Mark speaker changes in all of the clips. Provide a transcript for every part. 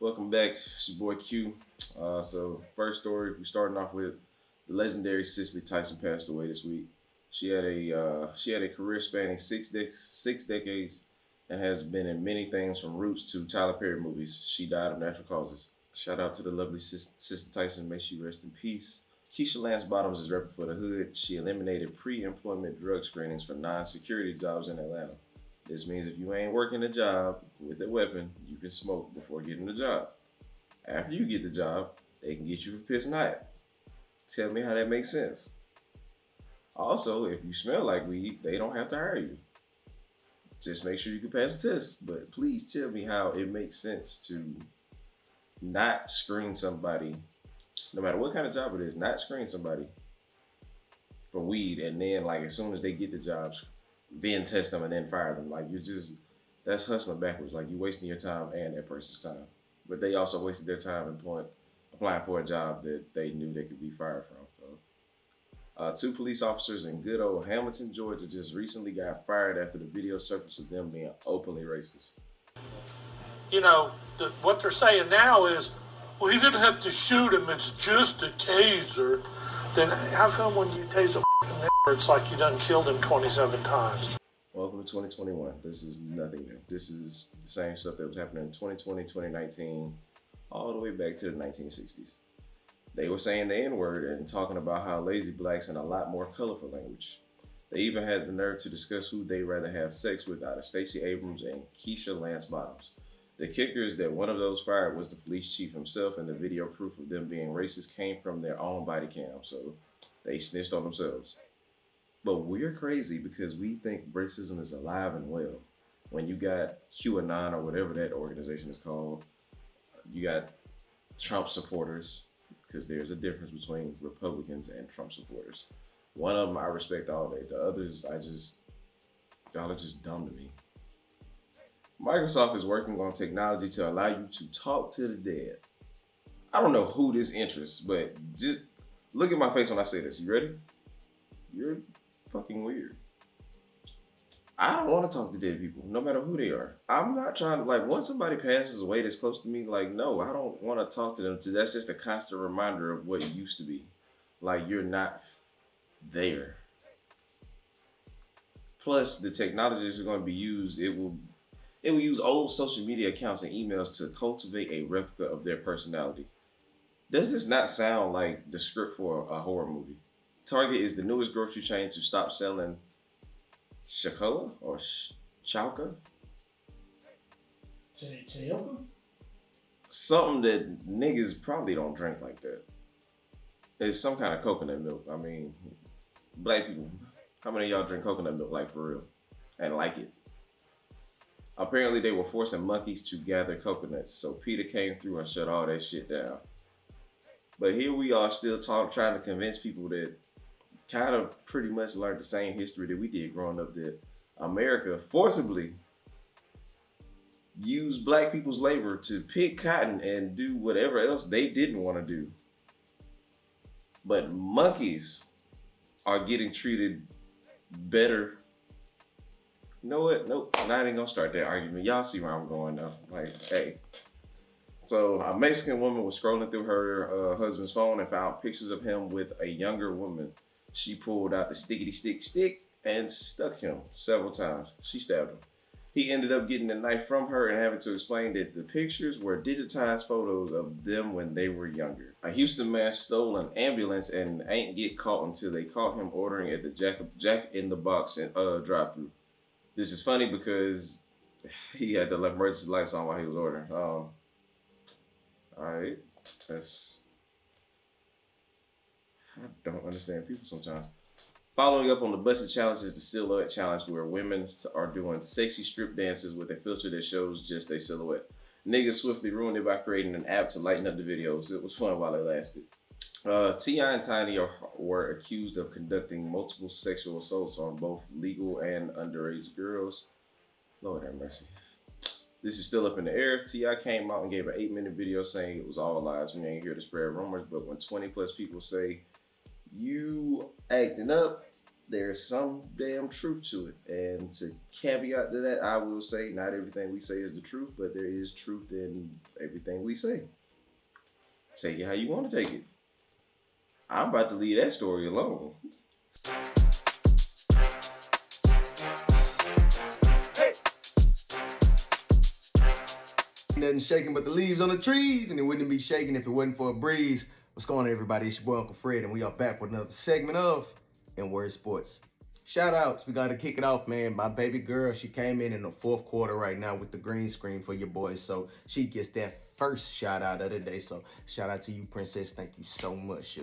Speaker 1: Welcome back. It's your boy Q. So first story, we're starting off with the legendary Cicely Tyson passed away this week. She had a career spanning six decades and has been in many things from Roots to Tyler Perry movies. She died of natural causes. Shout out to the lovely Cicely Tyson. May she rest in peace. Keisha Lance Bottoms is repping for the hood. She eliminated pre-employment drug screenings for non-security jobs in Atlanta. This means if you ain't working a job with a weapon, you can smoke before getting the job. After you get the job, they can get you for pissing out. Tell me how that makes sense. Also, if you smell like weed, they don't have to hire you. Just make sure you can pass the test. But please tell me how it makes sense to not screen somebody, no matter what kind of job it is, not screen somebody for weed and then like as soon as they get the jobs, then test them and then fire them. Like that's hustling backwards. Like you're wasting your time and that person's time. But they also wasted their time applying for a job that they knew they could be fired from. So, 2 police officers in good old Hamilton, Georgia just recently got fired after the video surfaced of them being openly racist.
Speaker 2: You know, what they're saying now is, well, you didn't have to shoot him, it's just a taser. Then how come when you tase a nigger, it's like you done killed him 27 times?
Speaker 1: Welcome to 2021. This is nothing new. This is the same stuff that was happening in 2020, 2019, all the way back to the 1960s. They were saying the N-word and talking about how lazy blacks and a lot more colorful language. They even had the nerve to discuss who they'd rather have sex with out of Stacey Abrams and Keisha Lance Bottoms. The kicker is that one of those fired was the police chief himself, and the video proof of them being racist came from their own body cam, so they snitched on themselves. But we're crazy because we think racism is alive and well. When you got QAnon or whatever that organization is called, you got Trump supporters, because there's a difference between Republicans and Trump supporters. One of them I respect all day. The others, y'all are just dumb to me. Microsoft is working on technology to allow you to talk to the dead. I don't know who this interests, but just look at my face when I say this. You ready? You're fucking weird. I don't want to talk to dead people, no matter who they are. I'm not trying to, like, once somebody passes away that's close to me, like, no, I don't want to talk to them. That's just a constant reminder of what used to be. Like, you're not there. Plus, the technology that's going to be used, it will use old social media accounts and emails to cultivate a replica of their personality. Does this not sound like the script for a horror movie? Target is the newest grocery chain to stop selling Shakola or Chowka? Something that niggas probably don't drink like that. It's some kind of coconut milk. I mean, black people, how many of y'all drink coconut milk like for real and like it? Apparently they were forcing monkeys to gather coconuts, so PETA came through and shut all that shit down. But here we are still trying to convince people that kind of pretty much learned the same history that we did growing up, that America forcibly used black people's labor to pick cotton and do whatever else they didn't want to do. But monkeys are getting treated better. You know what? Nope, I'm not even gonna start that argument. Y'all see where I'm going now. Like, hey. So a Mexican woman was scrolling through her husband's phone and found pictures of him with a younger woman. She pulled out the stick and stuck him several times. She stabbed him. He ended up getting the knife from her and having to explain that the pictures were digitized photos of them when they were younger. A Houston man stole an ambulance and ain't get caught until they caught him ordering at the Jack in the Box drive-thru. This is funny because he had the emergency lights on while he was ordering. All right, I don't understand people sometimes. Following up on the Busted Challenge is the Silhouette Challenge, where women are doing sexy strip dances with a filter that shows just a silhouette. Niggas swiftly ruined it by creating an app to lighten up the videos. It was fun while it lasted. T.I. and Tiny were accused of conducting multiple sexual assaults on both legal and underage girls. Lord have mercy. This is still up in the air. T.I. came out and gave an 8-minute video saying it was all lies. We ain't here to spread rumors, but when 20 plus people say you acting up, there's some damn truth to it. And to caveat to that, I will say not everything we say is the truth, but there is truth in everything we say. Take it how you want to take it. I'm about to leave that story alone.
Speaker 3: Nothing shaking but the leaves on the trees, and it wouldn't be shaking if it wasn't for a breeze. What's going on, everybody? It's your boy Uncle Fred, and we are back with another segment of Inword Sports. Shout outs, we gotta kick it off, man. My baby girl, she came in the fourth quarter right now with the green screen for your boys, so she gets that first shout out of the day. So shout out to you, Princess. Thank you so much.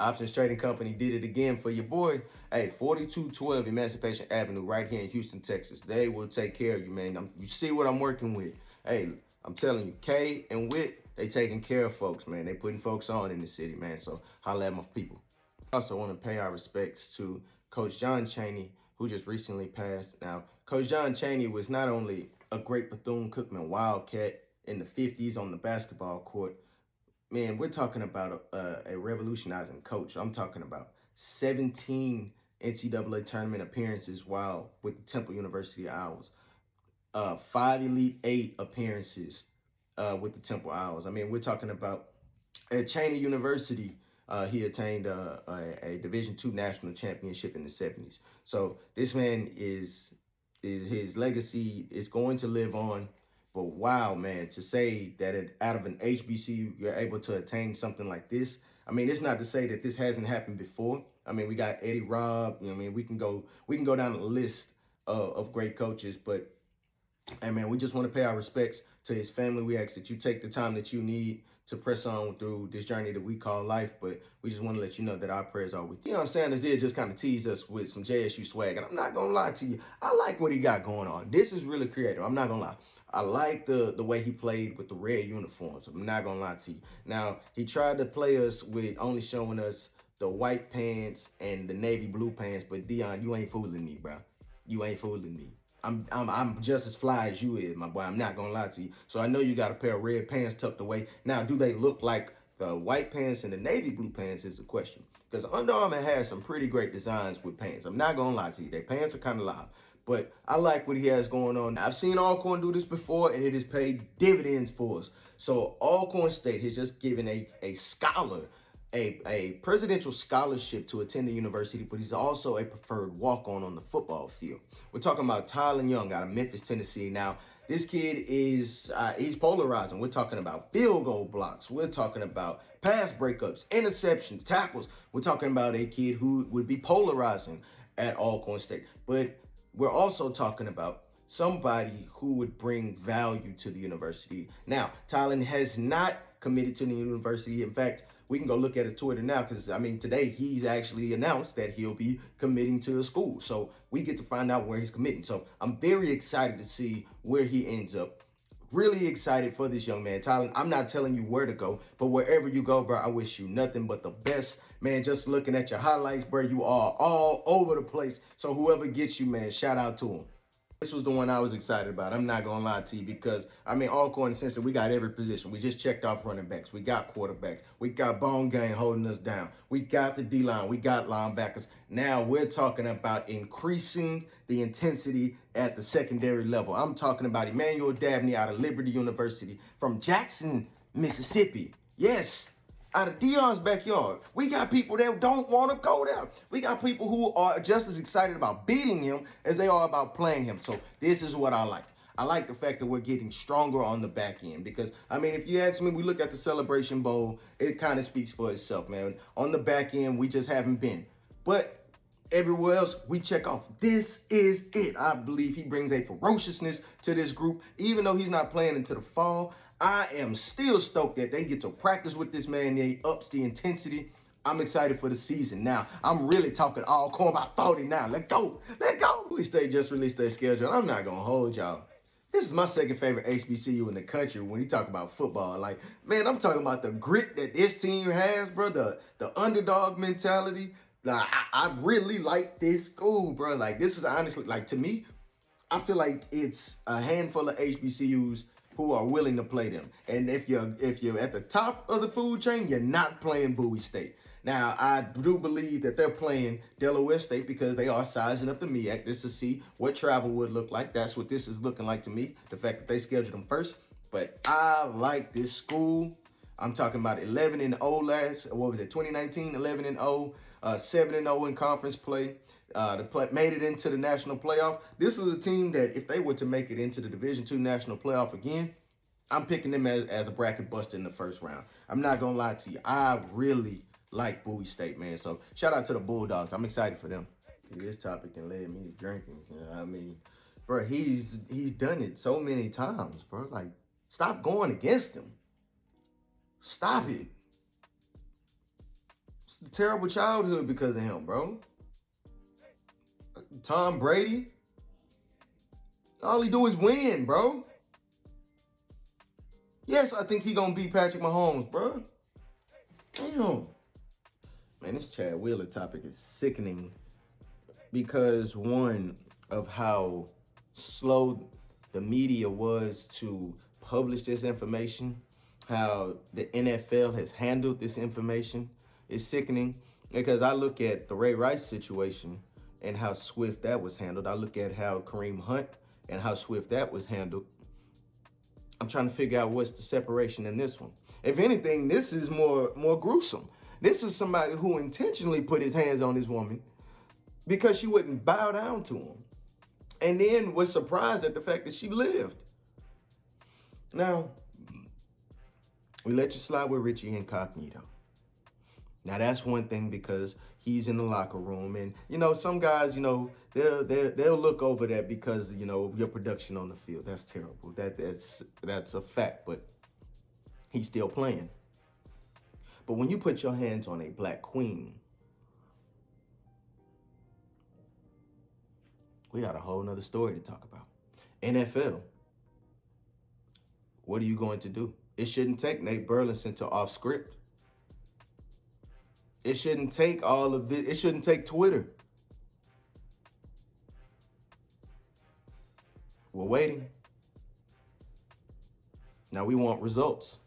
Speaker 3: Options Trading Company did it again for your boy. Hey, 4212 Emancipation Avenue, right here in Houston, Texas. They will take care of you, man. You see what I'm working with. Hey, I'm telling you, Kay and Wit, they taking care of folks, man. They putting folks on in the city, man. So holla at my people. I also want to pay our respects to Coach John Chaney, who just recently passed. Now, Coach John Chaney was not only a great Bethune-Cookman Wildcat in the 50s on the basketball court. Man, we're talking about a revolutionizing coach. I'm talking about 17 NCAA tournament appearances while with the Temple University Owls. 5 Elite 8 appearances with the Temple Owls. I mean, we're talking about at Cheney University, he attained a Division II national championship in the 70s. So this man is his legacy is going to live on. But wow, man, to say that out of an HBCU, you're able to attain something like this. I mean, it's not to say that this hasn't happened before. I mean, we got Eddie Robb. You know, I mean, we can go down a list of great coaches, but hey, man, we just want to pay our respects to his family. We ask that you take the time that you need to press on through this journey that we call life. But we just want to let you know that our prayers are with you. You know what I'm saying? This did just kind of tease us with some JSU swag. And I'm not going to lie to you. I like what he got going on. This is really creative. I'm not going to lie. I like the way he played with the red uniforms. I'm not going to lie to you. Now, he tried to play us with only showing us the white pants and the navy blue pants. But Dion, you ain't fooling me, bro. You ain't fooling me. I'm just as fly as you is, my boy. I'm not gonna lie to you. So I know you got a pair of red pants tucked away. Now, do they look like the white pants and the navy blue pants is the question. Because Under Armour has some pretty great designs with pants. I'm not gonna lie to you. Their pants are kind of loud. But I like what he has going on. I've seen Alcorn do this before, and it has paid dividends for us. So Alcorn State has just given a scholar a presidential scholarship to attend the university, but he's also a preferred walk-on the football field. We're talking about Tyler Young out of Memphis, Tennessee. Now, this kid is, he's polarizing. We're talking about field goal blocks. We're talking about pass breakups, interceptions, tackles. We're talking about a kid who would be polarizing at Alcorn State. But we're also talking about somebody who would bring value to the university. Now, Tyler has not committed to the university. In fact, we can go look at his Twitter now because, I mean, today he's actually announced that he'll be committing to the school. So we get to find out where he's committing. So I'm very excited to see where he ends up. Really excited for this young man. Tyler, I'm not telling you where to go, but wherever you go, bro, I wish you nothing but the best. Man, just looking at your highlights, bro, you are all over the place. So whoever gets you, man, shout out to him. This was the one I was excited about. I'm not going to lie to you because, I mean, Alcorn essentially, we got every position. We just checked off running backs. We got quarterbacks. We got Bone Gang holding us down. We got the D-line. We got linebackers. Now we're talking about increasing the intensity at the secondary level. I'm talking about Emmanuel Dabney out of Liberty University from Jackson, Mississippi. Yes. Out of Dion's backyard. We got people that don't want to go there. We got people who are just as excited about beating him as they are about playing him. So this is what I like. I like the fact that we're getting stronger on the back end because, I mean, if you ask me, we look at the Celebration Bowl, it kind of speaks for itself, man. On the back end, we just haven't been. But everywhere else, we check off. This is it. I believe he brings a ferociousness to this group, even though he's not playing into the fall. I am still stoked that they get to practice with this man. He ups the intensity. I'm excited for the season. Now, I'm really talking Alcorn by 40 now. Let's go. Let's go. We State just released their schedule. I'm not going to hold y'all. This is my second favorite HBCU in the country when you talk about football. Like, man, I'm talking about the grit that this team has, bro. The underdog mentality. Like, I really like this school, bro. Like, this is honestly, like, to me, I feel like it's a handful of HBCUs who are willing to play them. And if you're at the top of the food chain, you're not playing Bowie State. Now, I do believe that they're playing Delaware State because they are sizing up the MEAC just to see what travel would look like. That's what this is looking like to me, the fact that they scheduled them first. But I like this school. I'm talking about 11-0 what was it, 2019, 11-0, 7-0 in conference play. Made it into the national playoff. This is a team that if they were to make it into the Division II national playoff again, I'm picking them as a bracket buster in the first round. I'm not going to lie to you. I really like Bowie State, man. So shout out to the Bulldogs. I'm excited for them. This topic can led me to drinking. You know what I mean? Bro, he's done it so many times, bro. Like, stop going against him. Stop it. It's a terrible childhood because of him, bro. Tom Brady. All he do is win, bro. Yes, I think he gonna beat Patrick Mahomes, bro. Damn. Man, this Chad Wheeler topic is sickening because, one, of how slow the media was to publish this information, how the NFL has handled this information is sickening because I look at the Ray Rice situation and how swift that was handled. I look at how Kareem Hunt and how swift that was handled. I'm trying to figure out what's the separation in this one. If anything, this is more gruesome. This is somebody who intentionally put his hands on this woman because she wouldn't bow down to him. And then was surprised at the fact that she lived. Now, we let you slide with Richie Incognito. Now, that's one thing because he's in the locker room. And, you know, some guys, you know, they'll look over that because, you know, your production on the field. That's terrible. That's a fact. But he's still playing. But when you put your hands on a black queen, we got a whole nother story to talk about. NFL, what are you going to do? It shouldn't take Nate Burleson to off script. It shouldn't take all of this. It shouldn't take Twitter. We're waiting. Now we want results.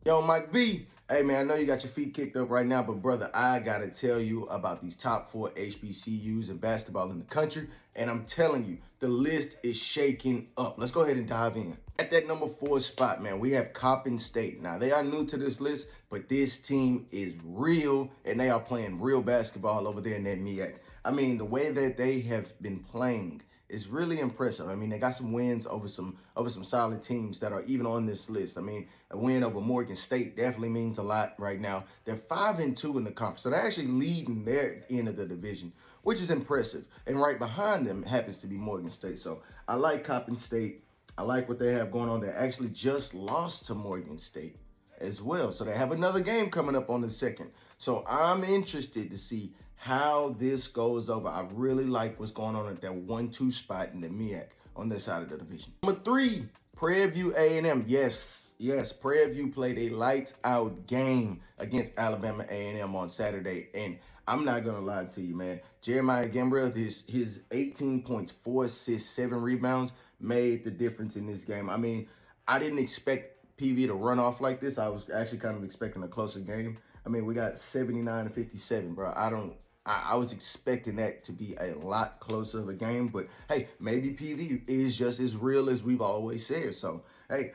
Speaker 3: Yo, Mike B. Hey, man, I know you got your feet kicked up right now, but, brother, I got to tell you about these top 4 HBCUs in basketball in the country, and I'm telling you, the list is shaking up. Let's go ahead and dive in. At that number 4 spot, man, we have Coppin State. Now, they are new to this list, but this team is real, and they are playing real basketball over there in that MEAC. I mean, the way that they have been playing is really impressive. I mean, they got some wins over some solid teams that are even on this list. I mean, a win over Morgan State definitely means a lot right now. They're 5-2 in the conference, so they're actually leading their end of the division, which is impressive. And right behind them happens to be Morgan State. So I like Coppin State. I like what they have going on. They actually just lost to Morgan State as well. So they have another game coming up on the 2nd. So I'm interested to see how this goes over. I really like what's going on at that 1-2 spot in the MEAC on this side of the division. Number 3, Prairie View A&M. Yes, Prairie View played a lights out game against Alabama A&M on Saturday. And I'm not going to lie to you, man. Jeremiah Gambrell, his 18 points, 4 assists, 7 rebounds made the difference in this game. I mean, I didn't expect PV to run off like this. I was actually kind of expecting a closer game. I mean, we got 79-57, bro. I was expecting that to be a lot closer of a game, but hey, maybe PV is just as real as we've always said. So, hey,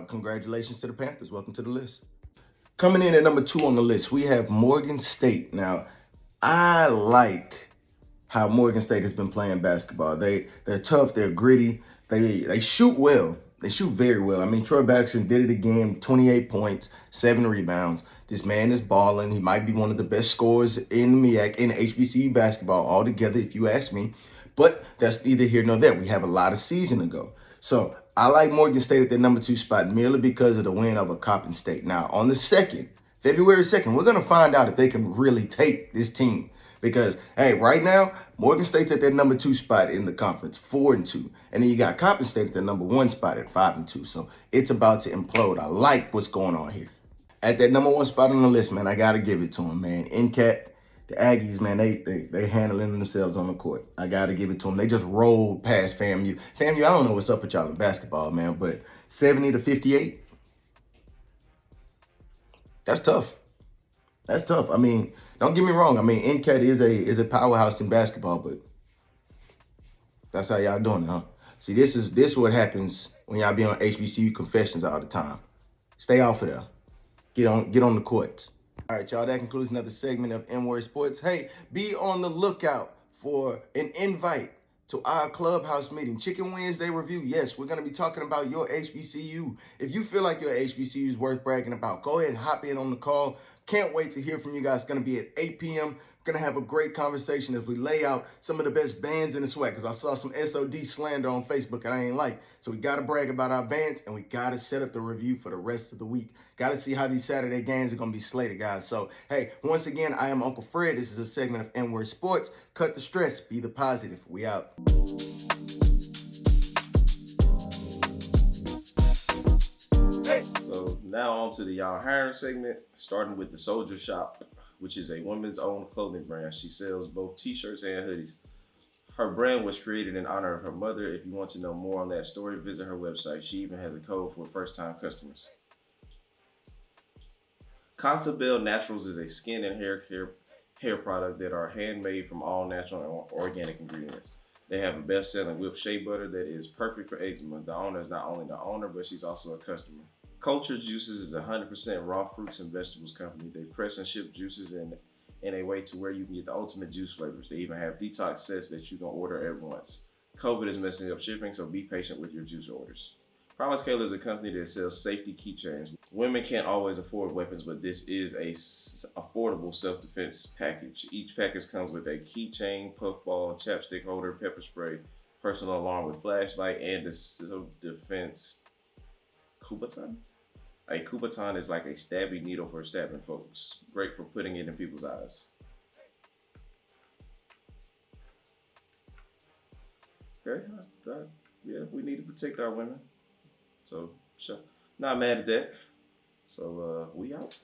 Speaker 3: congratulations to the Panthers. Welcome to the list. Coming in at number 2 on the list, we have Morgan State. Now, I like how Morgan State has been playing basketball. They're tough, they're gritty, they shoot well. They shoot very well. I mean, Troy Baxter did it again, 28 points, 7 rebounds. This man is balling. He might be one of the best scorers in the MEAC, in HBCU basketball altogether, if you ask me. But that's neither here nor there. We have a lot of season to go. So I like Morgan State at their number 2 spot merely because of the win over Coppin State. Now, on the 2nd, February 2nd, we're going to find out if they can really take this team. Because, hey, right now, Morgan State's at their number 2 spot in the conference, 4-2. And then you got Coppin State at their number 1 spot at 5-2. So it's about to implode. I like what's going on here. At that number 1 spot on the list, man, I got to give it to them, man. NCAT, the Aggies, man, they handling themselves on the court. I got to give it to them. They just rolled past FAMU. FAMU, I don't know what's up with y'all in basketball, man, but 70-58, that's tough. That's tough. I mean, don't get me wrong. I mean, NCAT is a powerhouse in basketball, but that's how y'all doing it, huh? See, this what happens when y'all be on HBCU confessions all the time. Stay off of there. Get on the courts. All right, y'all, that concludes another segment of Inword Sports. Hey, be on the lookout for an invite to our clubhouse meeting. Chicken Wednesday review. Yes, we're going to be talking about your HBCU. If you feel like your HBCU is worth bragging about, go ahead and hop in on the call. Can't wait to hear from you guys. It's going to be at 8 p.m. We're going to have a great conversation as we lay out some of the best bands in the swag, because I saw some SOD slander on Facebook and I ain't like. So we got to brag about our bands, and we got to set up the review for the rest of the week. Got to see how these Saturday games are going to be slated, guys. So, hey, once again, I am Uncle Fred. This is a segment of Inword Sports. Cut the stress. Be the positive. We out.
Speaker 1: So now on to the Y'all Hiring segment, starting with the Soldier Shop, which is a women's owned clothing brand. She sells both t-shirts and hoodies. Her brand was created in honor of her mother. If you want to know more on that story, visit her website. She even has a code for first-time customers. Consabel Naturals is a skin and hair product that are handmade from all natural and organic ingredients. They have a best-selling whipped shea butter that is perfect for eczema. The owner is not only the owner, but she's also a customer. Culture Juices is a 100% raw fruits and vegetables company. They press and ship juices in a way to where you can get the ultimate juice flavors. They even have detox sets that you can order at once. COVID is messing up shipping, so be patient with your juice orders. Promise Kale is a company that sells safety keychains. Women can't always afford weapons, but this is a affordable self-defense package. Each package comes with a keychain, puffball, chapstick holder, pepper spray, personal alarm with flashlight, and a self-defense Kubaton. A Kubaton is like a stabby needle for stabbing folks. Great for putting it in people's eyes. Okay, yeah, we need to protect our women. So, sure. Not mad at that. So, we out.